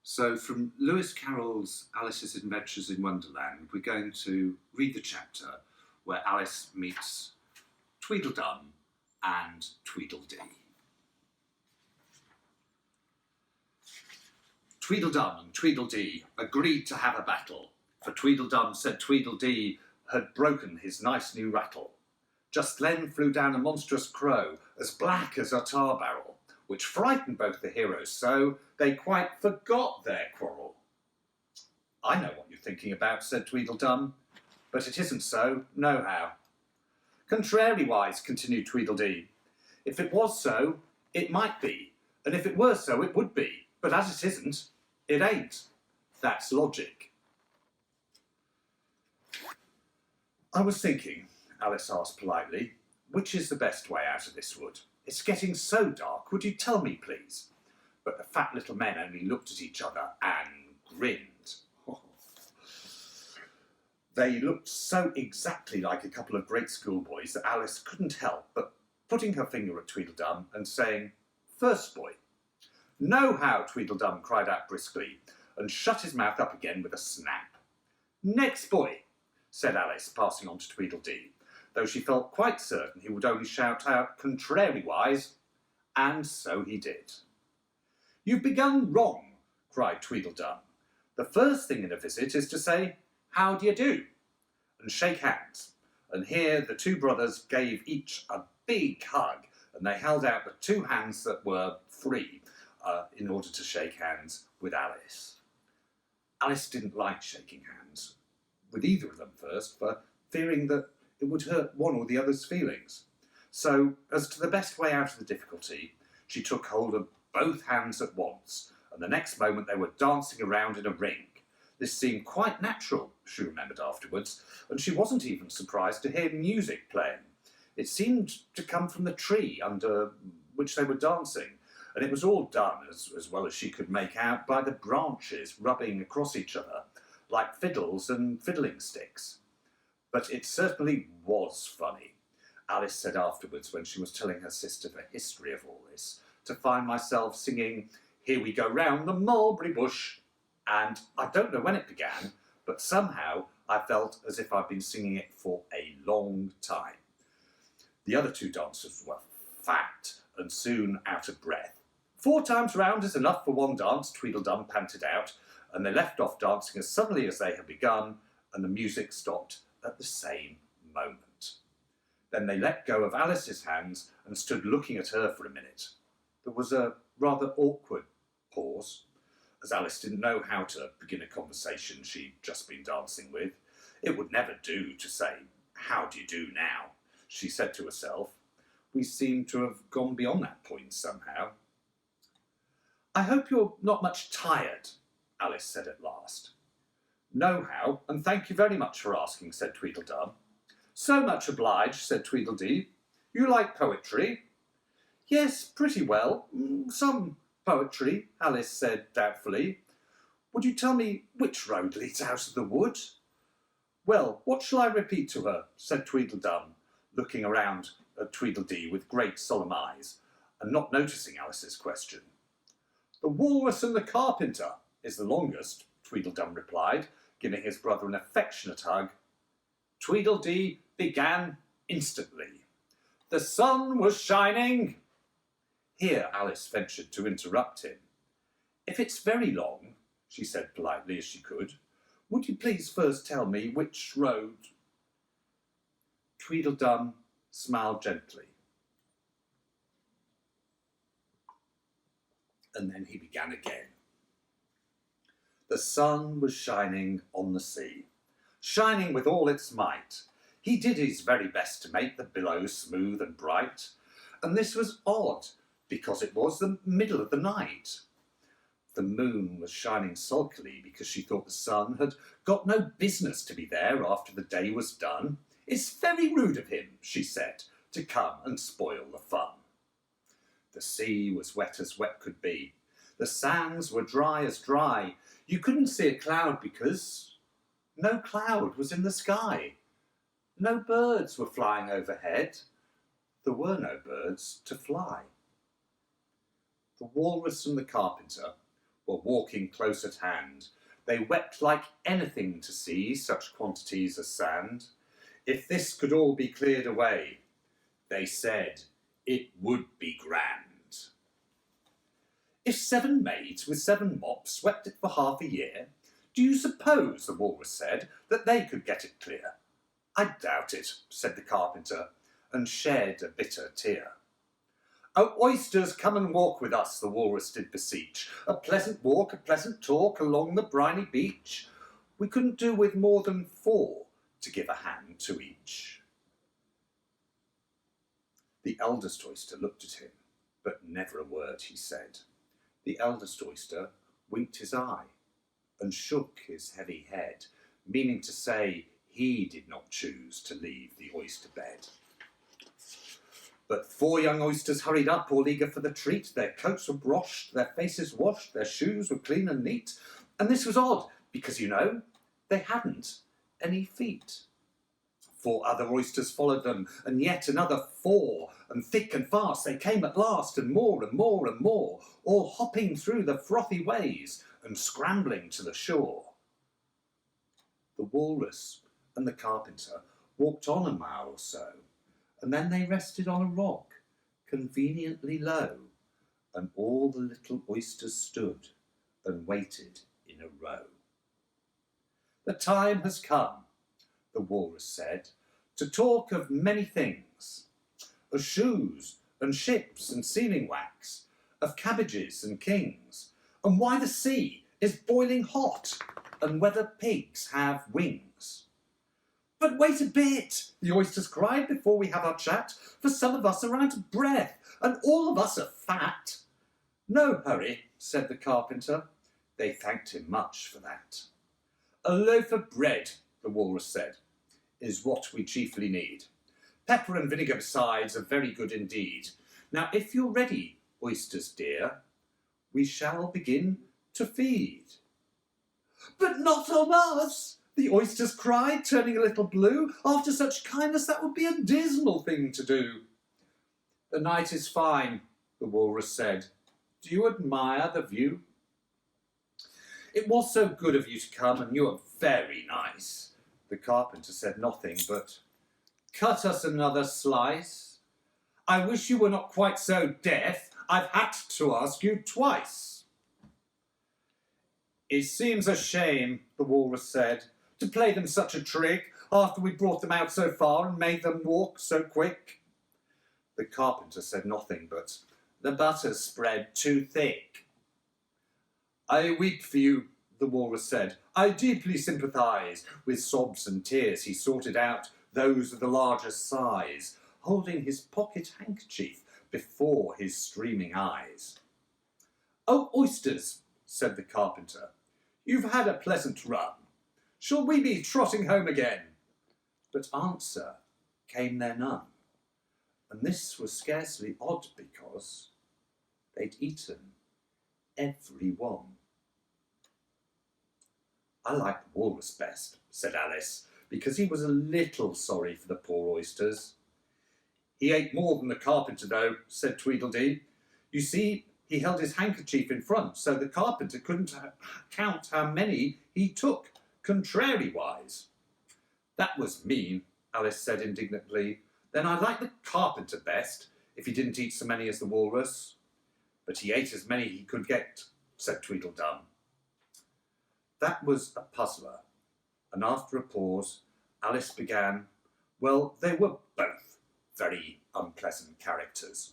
So from Lewis Carroll's Alice's Adventures in Wonderland, we're going to read the chapter where Alice meets Tweedledum and Tweedledee. Tweedledum and Tweedledee agreed to have a battle, for Tweedledum said Tweedledee had broken his nice new rattle. Just then flew down a monstrous crow, as black as a tar barrel, which frightened both the heroes so they quite forgot their quarrel. I know what you're thinking about, said Tweedledum, but it isn't so, nohow. Contrariwise, continued Tweedledee, if it was so, it might be, and if it were so, it would be, but as it isn't, it ain't. That's logic. I was thinking, Alice asked politely, which is the best way out of this wood? It's getting so dark, would you tell me, please? But the fat little men only looked at each other and grinned. They looked so exactly like a couple of great schoolboys that Alice couldn't help but putting her finger at Tweedledum and saying, "First boy." "No how," Tweedledum cried out briskly, and shut his mouth up again with a snap. "Next boy," said Alice, passing on to Tweedledee, though she felt quite certain he would only shout out contrariwise, and so he did. "You've begun wrong," cried Tweedledum. "The first thing in a visit is to say, 'How do you do?' and shake hands." And here the two brothers gave each a big hug, and they held out the two hands that were free in order to shake hands with Alice. Alice didn't like shaking hands with either of them first, for fearing that it would hurt one or the other's feelings. So, as to the best way out of the difficulty, she took hold of both hands at once, and the next moment they were dancing around in a ring. This seemed quite natural, she remembered afterwards, and she wasn't even surprised to hear music playing. It seemed to come from the tree under which they were dancing, and it was all done, as well as she could make out, by the branches rubbing across each other, like fiddles and fiddling sticks. But it certainly was funny, Alice said afterwards when she was telling her sister the history of all this, to find myself singing "Here we go round the mulberry bush," and I don't know when it began, but somehow I felt as if I'd been singing it for a long time. The other two dancers were fat and soon out of breath. "4 times round is enough for one dance," Tweedledum panted out, and they left off dancing as suddenly as they had begun, and the music stopped at the same moment. Then they let go of Alice's hands and stood looking at her for a minute. There was a rather awkward pause, as Alice didn't know how to begin a conversation she'd just been dancing with. It would never do to say, "How do you do now?" she said to herself. We seem to have gone beyond that point somehow. "I hope you're not much tired," Alice said at last. "Nohow, and thank you very much for asking," said Tweedledum. "So much obliged," said Tweedledee. "You like poetry?" "Yes, pretty well. Some poetry," Alice said doubtfully. "Would you tell me which road leads out of the wood?" "Well, what shall I repeat to her?" said Tweedledum, looking around at Tweedledee with great solemn eyes, and not noticing Alice's question. "The Walrus and the Carpenter is the longest," Tweedledum replied, giving his brother an affectionate hug. Tweedledee began instantly. "The sun was shining—" Here Alice ventured to interrupt him. "If it's very long," she said politely as she could, "would you please first tell me which road—" Tweedledum smiled gently. And then he began again. The sun was shining on the sea, shining with all its might. He did his very best to make the billows smooth and bright, and this was odd, because it was the middle of the night. The moon was shining sulkily because she thought the sun had got no business to be there after the day was done. "It's very rude of him," she said, "to come and spoil the fun." The sea was wet as wet could be. The sands were dry as dry. You couldn't see a cloud because no cloud was in the sky. No birds were flying overhead. There were no birds to fly. The Walrus and the Carpenter were walking close at hand. They wept like anything to see such quantities as sand. If this could all be cleared away, they said, it would be grand. If 7 maids with 7 mops swept it for half a year, do you suppose, the walrus said, that they could get it clear? I doubt it, said the carpenter, and shed a bitter tear. Oh, oysters, come and walk with us, the walrus did beseech. A pleasant walk, a pleasant talk along the briny beach. We couldn't do with more than 4 to give a hand to each. The eldest oyster looked at him, but never a word he said. The eldest oyster winked his eye and shook his heavy head, meaning to say he did not choose to leave the oyster bed. But 4 young oysters hurried up, all eager for the treat. Their coats were brushed, their faces washed, their shoes were clean and neat. And this was odd, because, you know, they hadn't any feet. 4 other oysters followed them, and yet another 4, and thick and fast they came at last, and more and more and more, all hopping through the frothy ways and scrambling to the shore. The walrus and the carpenter walked on a mile or so, and then they rested on a rock, conveniently low, and all the little oysters stood and waited in a row. The time has come, the walrus said, to talk of many things, of shoes and ships and sealing wax, of cabbages and kings, and why the sea is boiling hot, and whether pigs have wings. But wait a bit, the oysters cried, before we have our chat, for some of us are out of breath, and all of us are fat. No hurry, said the carpenter. They thanked him much for that. A loaf of bread, the walrus said, is what we chiefly need. Pepper and vinegar besides are very good indeed. Now, if you're ready, oysters dear, we shall begin to feed. But not on us, the oysters cried, turning a little blue. After such kindness, that would be a dismal thing to do. The night is fine, the walrus said. Do you admire the view? It was so good of you to come, and you are very nice. The carpenter said nothing, but cut us another slice. I wish you were not quite so deaf. I've had to ask you twice. It seems a shame, the walrus said, to play them such a trick after we brought them out so far and made them walk so quick. The carpenter said nothing, but the butter's spread too thick. I weep for you, the walrus said. I deeply sympathise. With sobs and tears he sorted out those of the largest size, holding his pocket handkerchief before his streaming eyes. Oh, oysters, said the carpenter, you've had a pleasant run. Shall we be trotting home again? But answer came there none, and this was scarcely odd because they'd eaten every one. I like the walrus best, said Alice, because he was a little sorry for the poor oysters. He ate more than the carpenter, though, said Tweedledee. You see, he held his handkerchief in front, so the carpenter couldn't count how many he took, contrariwise. That was mean, Alice said indignantly. Then I like the carpenter best, if he didn't eat so many as the walrus. But he ate as many he could get, said Tweedledum. That was a puzzler, and after a pause, Alice began, well, they were both very unpleasant characters.